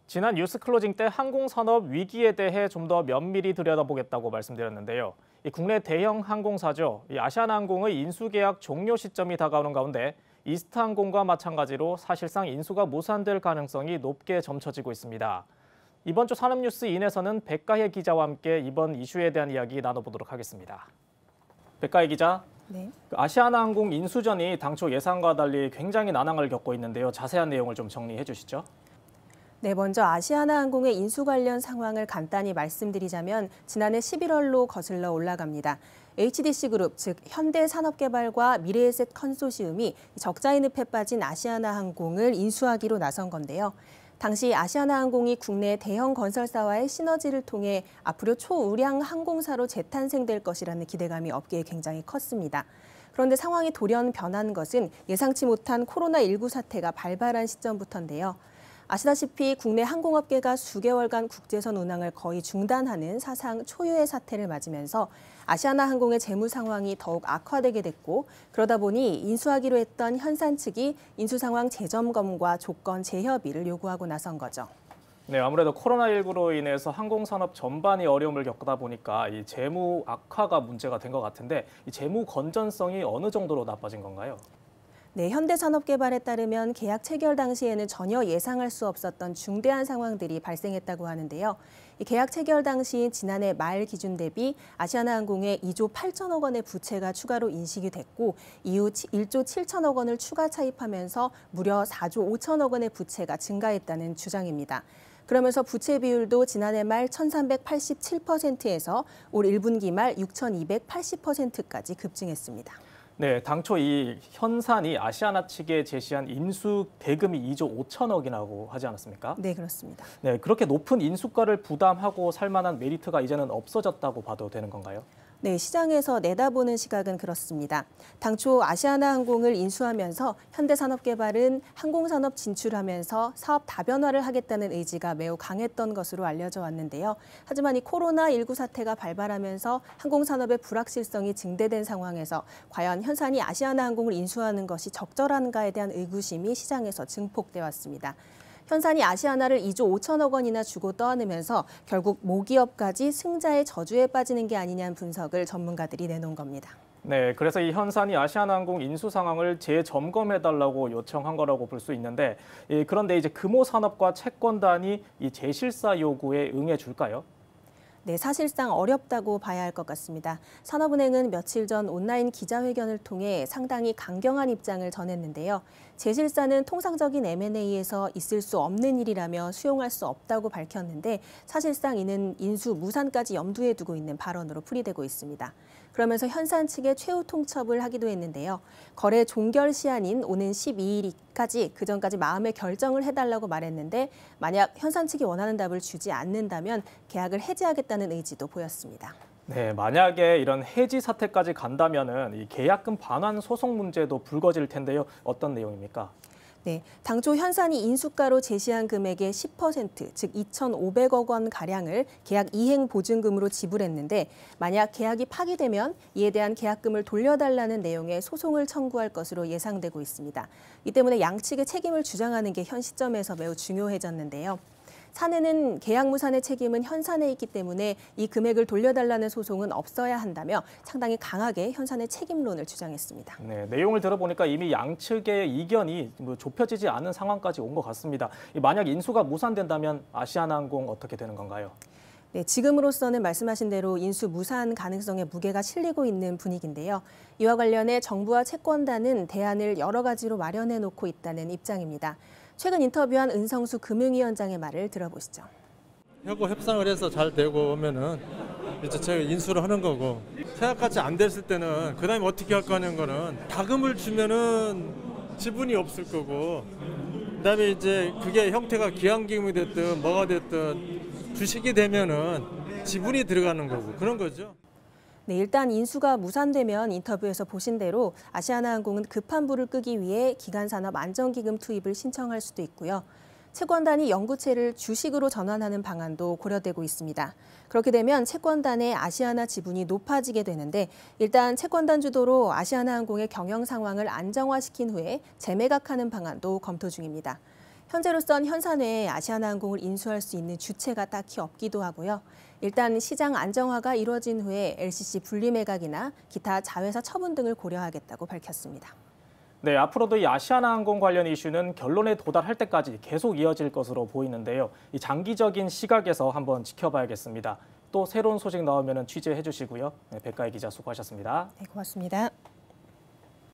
지난 뉴스 클로징 때 항공산업 위기에 대해 좀 더 면밀히 들여다보겠다고 말씀드렸는데요. 이 국내 대형 항공사죠. 이 아시아나항공의 인수계약 종료 시점이 다가오는 가운데 이스타항공과 마찬가지로 사실상 인수가 무산될 가능성이 높게 점쳐지고 있습니다. 이번 주 산업뉴스 인에서는 백가혜 기자와 함께 이번 이슈에 대한 이야기 나눠보도록 하겠습니다. 백가혜 기자. 네. 아시아나항공 인수전이 당초 예상과 달리 굉장히 난항을 겪고 있는데요. 자세한 내용을 좀 정리해 주시죠. 네, 먼저 아시아나항공의 인수 관련 상황을 간단히 말씀드리자면 지난해 11월로 거슬러 올라갑니다. HDC그룹, 즉 현대산업개발과 미래에셋 컨소시엄이 적자의 늪에 빠진 아시아나항공을 인수하기로 나선 건데요. 당시 아시아나항공이 국내 대형 건설사와의 시너지를 통해 앞으로 초우량 항공사로 재탄생될 것이라는 기대감이 업계에 굉장히 컸습니다. 그런데 상황이 돌연 변한 것은 예상치 못한 코로나19 사태가 발발한 시점부터인데요. 아시다시피 국내 항공업계가 수개월간 국제선 운항을 거의 중단하는 사상 초유의 사태를 맞으면서 아시아나항공의 재무 상황이 더욱 악화되게 됐고, 그러다 보니 인수하기로 했던 현산 측이 인수 상황 재점검과 조건 재협의를 요구하고 나선 거죠. 네, 아무래도 코로나19로 인해서 항공산업 전반이 어려움을 겪다 보니까 이 재무 악화가 문제가 된 것 같은데 이 재무 건전성이 어느 정도로 나빠진 건가요? 네, 현대산업개발에 따르면 계약 체결 당시에는 전혀 예상할 수 없었던 중대한 상황들이 발생했다고 하는데요. 이 계약 체결 당시 지난해 말 기준 대비 아시아나항공에 2조 8천억 원의 부채가 추가로 인식이 됐고, 이후 1조 7천억 원을 추가 차입하면서 무려 4조 5천억 원의 부채가 증가했다는 주장입니다. 그러면서 부채 비율도 지난해 말 1,387%에서 올 1분기 말 6,280%까지 급증했습니다. 네, 당초 이 현산이 아시아나 측에 제시한 인수 대금이 2조 5천억이라고 하지 않았습니까? 네, 그렇습니다. 네, 그렇게 높은 인수가를 부담하고 살 만한 메리트가 이제는 없어졌다고 봐도 되는 건가요? 네, 시장에서 내다보는 시각은 그렇습니다. 당초 아시아나항공을 인수하면서 현대산업개발은 항공산업 진출하면서 사업 다변화를 하겠다는 의지가 매우 강했던 것으로 알려져 왔는데요. 하지만 이 코로나19 사태가 발발하면서 항공산업의 불확실성이 증대된 상황에서 과연 현산이 아시아나항공을 인수하는 것이 적절한가에 대한 의구심이 시장에서 증폭돼 왔습니다. 현산이 아시아나를 2조 5천억 원이나 주고 떠안으면서 결국 모기업까지 승자의 저주에 빠지는 게 아니냐는 분석을 전문가들이 내놓은 겁니다. 네, 그래서 이 현산이 아시아나항공 인수 상황을 재점검해달라고 요청한 거라고 볼 수 있는데, 그런데 이제 금호산업과 채권단이 이 재실사 요구에 응해줄까요? 네, 사실상 어렵다고 봐야 할 것 같습니다. 산업은행은 며칠 전 온라인 기자회견을 통해 상당히 강경한 입장을 전했는데요. 재실사는 통상적인 M&A에서 있을 수 없는 일이라며 수용할 수 없다고 밝혔는데, 사실상 이는 인수 무산까지 염두에 두고 있는 발언으로 풀이되고 있습니다. 그러면서 현산 측에 최후 통첩을 하기도 했는데요. 거래 종결 시한인 오는 12일까지 그전까지 마음의 결정을 해달라고 말했는데, 만약 현산 측이 원하는 답을 주지 않는다면 계약을 해지하겠다는 의지도 보였습니다. 네, 만약에 이런 해지 사태까지 간다면은 이 계약금 반환 소송 문제도 불거질 텐데요. 어떤 내용입니까? 네, 당초 현산이 인수가로 제시한 금액의 10%, 즉 2,500억 원 가량을 계약 이행 보증금으로 지불했는데, 만약 계약이 파기되면 이에 대한 계약금을 돌려달라는 내용의 소송을 청구할 것으로 예상되고 있습니다. 이 때문에 양측의 책임을 주장하는 게 현 시점에서 매우 중요해졌는데요. 사내는 계약 무산의 책임은 현산에 있기 때문에 이 금액을 돌려달라는 소송은 없어야 한다며 상당히 강하게 현산의 책임론을 주장했습니다. 네, 내용을 들어보니까 이미 양측의 이견이 좁혀지지 않은 상황까지 온 것 같습니다. 만약 인수가 무산된다면 아시아나항공 어떻게 되는 건가요? 네, 지금으로서는 말씀하신 대로 인수 무산 가능성에 무게가 실리고 있는 분위기인데요. 이와 관련해 정부와 채권단은 대안을 여러 가지로 마련해 놓고 있다는 입장입니다. 최근 인터뷰한 은성수 금융위원장의 말을 들어보시죠. 하고 협상을 해서 잘 되고 오면은 이제 제가 인수를 하는 거고, 생각같이 안 됐을 때는 그다음에 어떻게 할 거냐는 거는 자금을 주면은 지분이 없을 거고, 그다음에 이제 그게 형태가 기한기금이 됐든 뭐가 됐든 주식이 되면은 지분이 들어가는 거고 그런 거죠. 네, 일단 인수가 무산되면 인터뷰에서 보신 대로 아시아나항공은 급한 불을 끄기 위해 기간산업 안정기금 투입을 신청할 수도 있고요. 채권단이 연구체를 주식으로 전환하는 방안도 고려되고 있습니다. 그렇게 되면 채권단의 아시아나 지분이 높아지게 되는데, 일단 채권단 주도로 아시아나항공의 경영 상황을 안정화시킨 후에 재매각하는 방안도 검토 중입니다. 현재로선 현사내에 아시아나항공을 인수할 수 있는 주체가 딱히 없기도 하고요. 일단 시장 안정화가 이루어진 후에 LCC 분리매각이나 기타 자회사 처분 등을 고려하겠다고 밝혔습니다. 네, 앞으로도 이 아시아나항공 관련 이슈는 결론에 도달할 때까지 계속 이어질 것으로 보이는데요. 이 장기적인 시각에서 한번 지켜봐야겠습니다. 또 새로운 소식 나오면 취재해 주시고요. 네, 백가희 기자 수고하셨습니다. 네, 고맙습니다.